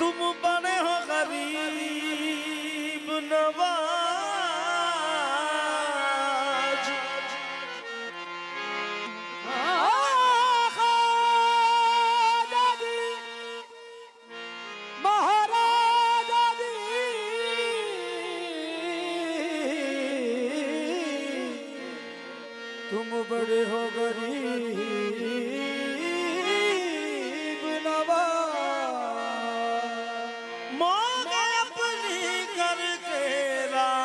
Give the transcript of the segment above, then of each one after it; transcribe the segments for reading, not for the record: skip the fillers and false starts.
तुम बने हो गरीब नवाज। तुम बड़े हो गरीब नवाज। मोगे अपनी करके राखियो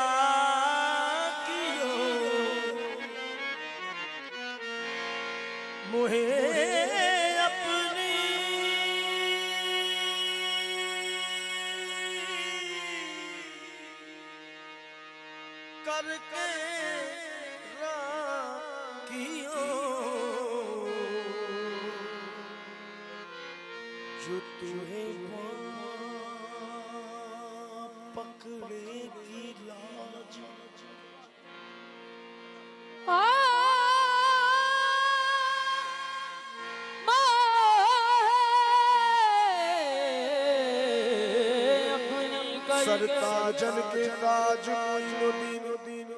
मुहे अपनी करके जो तुम्हें पकड़े की लाज। सरताजन के ताज मोइनुद्दीन।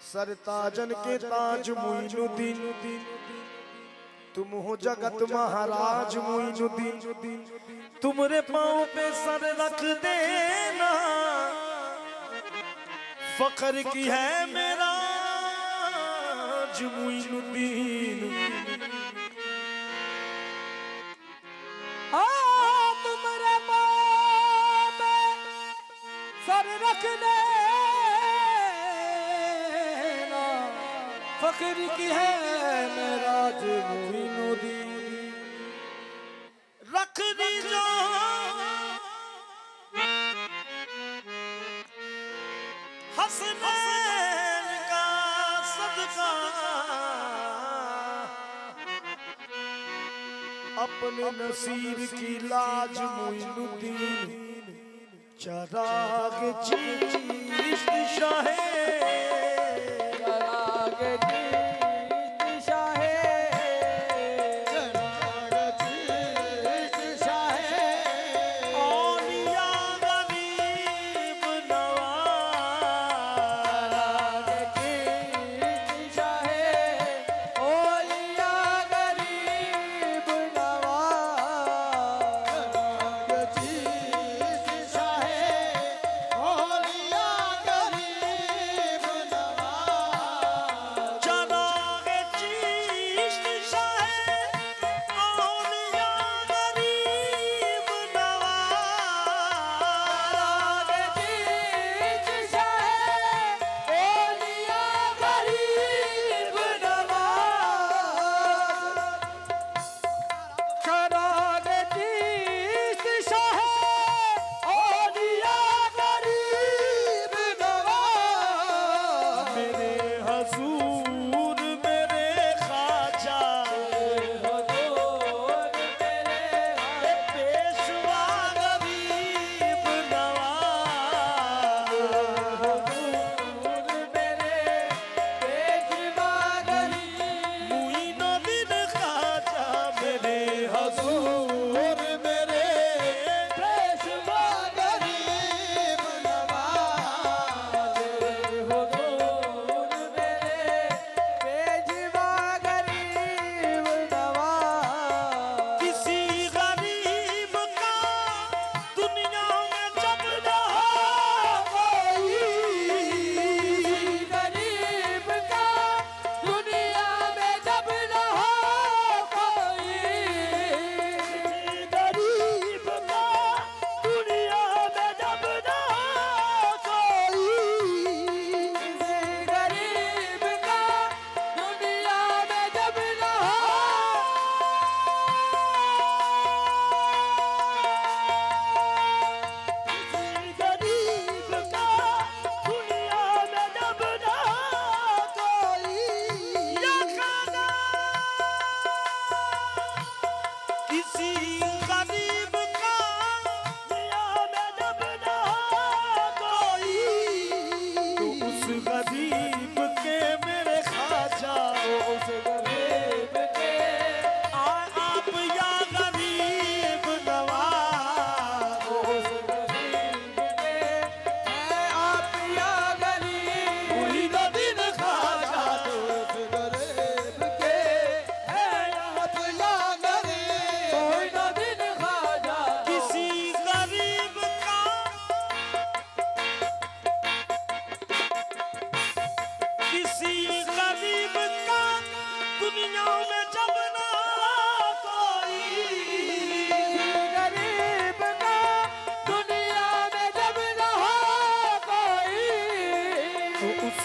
सरताजन के ताज मोइनुद्दीन, तुम हो जगत महाराज मोइनुद्दीन। तुम्हारे पाँव पे सर रख देना फख्र की है मेरा मोइनुद्दीन। तुम्हारे पाँव पे सर रख देना फख्र की है मेरा मोइनुद्दीन। रख दीजो हसनैन का सदका अपने नसीर की लाज मोइनुद्दीन। चराग चिश्त शाहे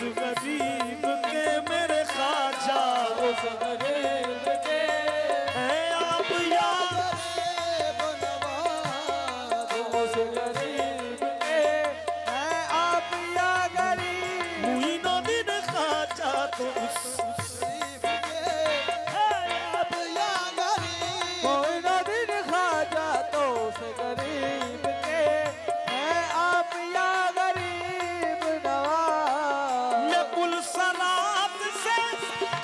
गरीब के मेरे ख्वाजा उस गरीब के है आप याद उस गरीब के है आप या गरीब मुइनुद्दीन ख्वाजा तो उस मोइनुद्दीन ख्वाजा तो उस गरीब के है आप या गरीब नवाज मैं पुल सरात से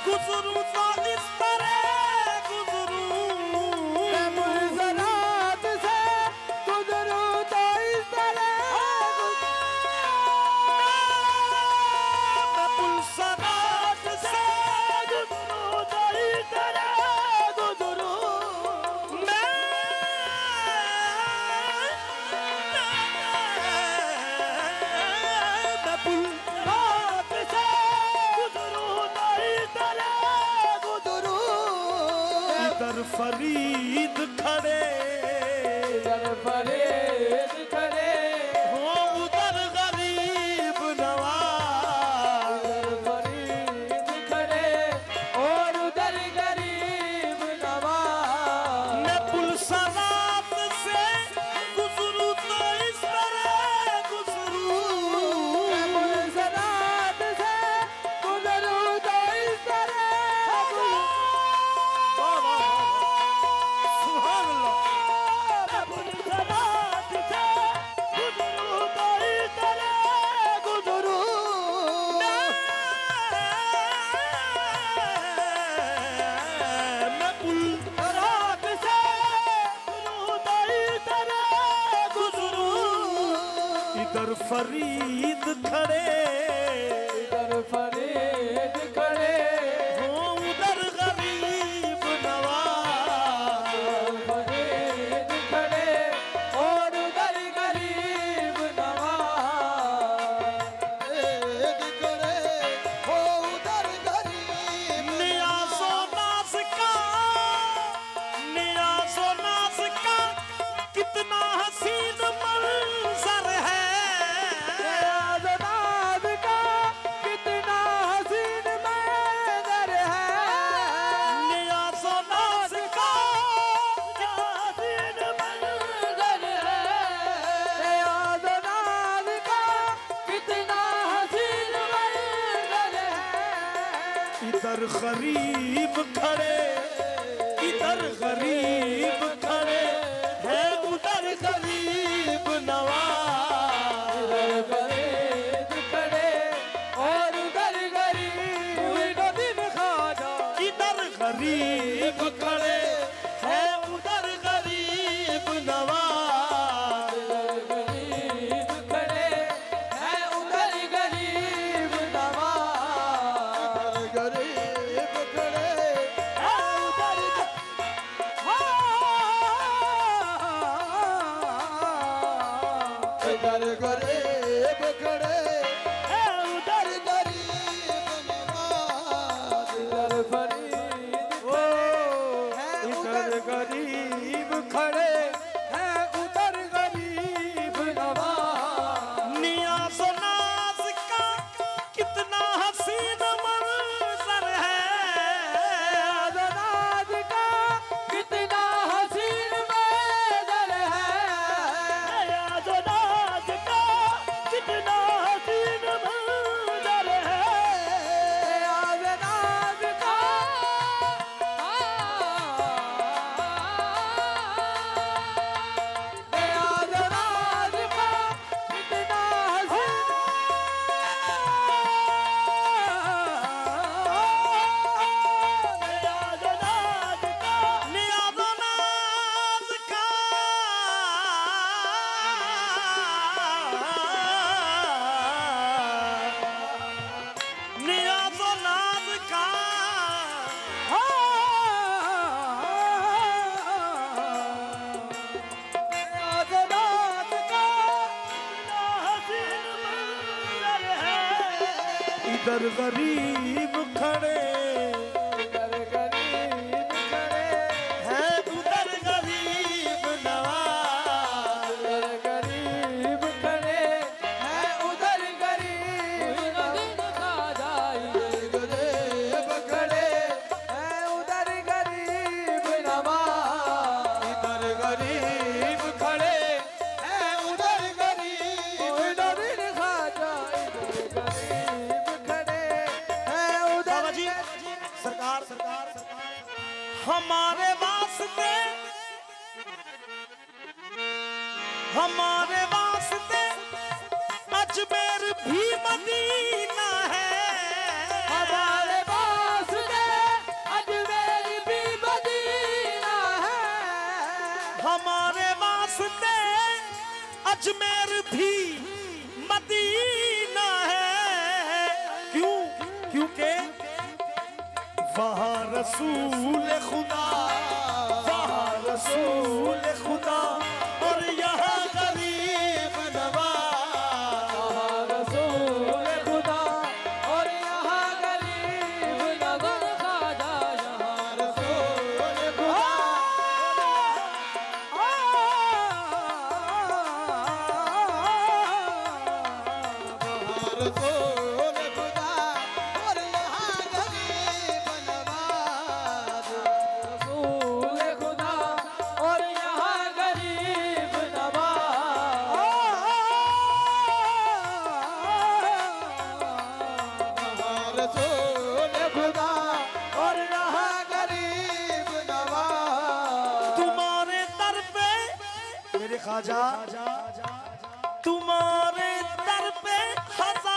गुजरूं तो इस तरह गुजरूं मैं मुज़रात से गुजरूं तो इस तरह मैं पुल सरात से गुजरूं तो इस तरह गुजरूं मैं पुल सरात से गुजरूं तो इस तरह गुजरूं इधर फरीद खड़े इधर फरीद खड़े हो उधर गरीब नवाज इधर फरीद खड़े और उधर गरीब नवाज मैं पुल सरात से गुजरूं तो इस तरह गुजरूं मैं मुज़रात से गुजरूं तो इस तरह सुभान अल्लाह मैं पुल सरात से गुजरूं तो इस तरह गुजरूं मैं पुल सरात से गुजरूं तो इस तरह गुजरूं इधर फरीद खड़े इधर फरीद खड़े हो उधर गरीब नवाज फरीद खड़े और उधर गरीब नवाज हो उधर गरीब नियाज़ो नाज़ का नियाज़ो नाज़ का कितना हसीन मंजर है नाज का कितना हसीन मंजर है नियाज़ो नाज़ का कितना हसीन मंजर है नाज का कितना हसीन मंजर है इधर गरीब खड़े इधर गरीब खड़े है उधर गरीब नवाज इधर फरीद खड़े और उधर गरीब मुइनुद्दीन ख्वाजा इधर गरीब खड़े है उधर गरीब नवाज इधर गरीब खड़े है उधर गरीब नवाज गरीब खड़े है उधर इधर गरीब खड़े है उधर गरीब नवाज इधर फरीद है इधर गरीब खड़े है उधर गरीब नवाज नियाज़ नाज़ का कितना हसीन मंजर है नाज का कितना हसीन मंजर है नियाज़ नाज़ का कितना हसीन मंजर है नाज का इधर गरीब खड़े इधर गरीब खड़े हैं उधर गरीब नवाज। इधर गरीब खड़े हैं उधर गरीब नवाज। हमारे वास्ते अजमेर भी मदीना है। हमारे वास्ते अजमेर भी मदीना है। हमारे वास्ते अजमेर भी मदीना है। क्यों? क्योंकि वहाँ रसूल खुदा, वहाँ रसूल खुदा और यहाँ गरीब नवाज। वहाँ रसूल खुदा और यहाँ गरीब नवाज। ख्वाजा यहाँ रसूल खुदा। रसूल खुदा और यहाँ गरीब नवाज। रसूल खुदा और यहाँ गरीब नवाज। रसूल खुदा और यहाँ गरीब नवाज। तुम्हारे दर पे मेरे ख्वाजा, तुम्हारे दर पे हज़ार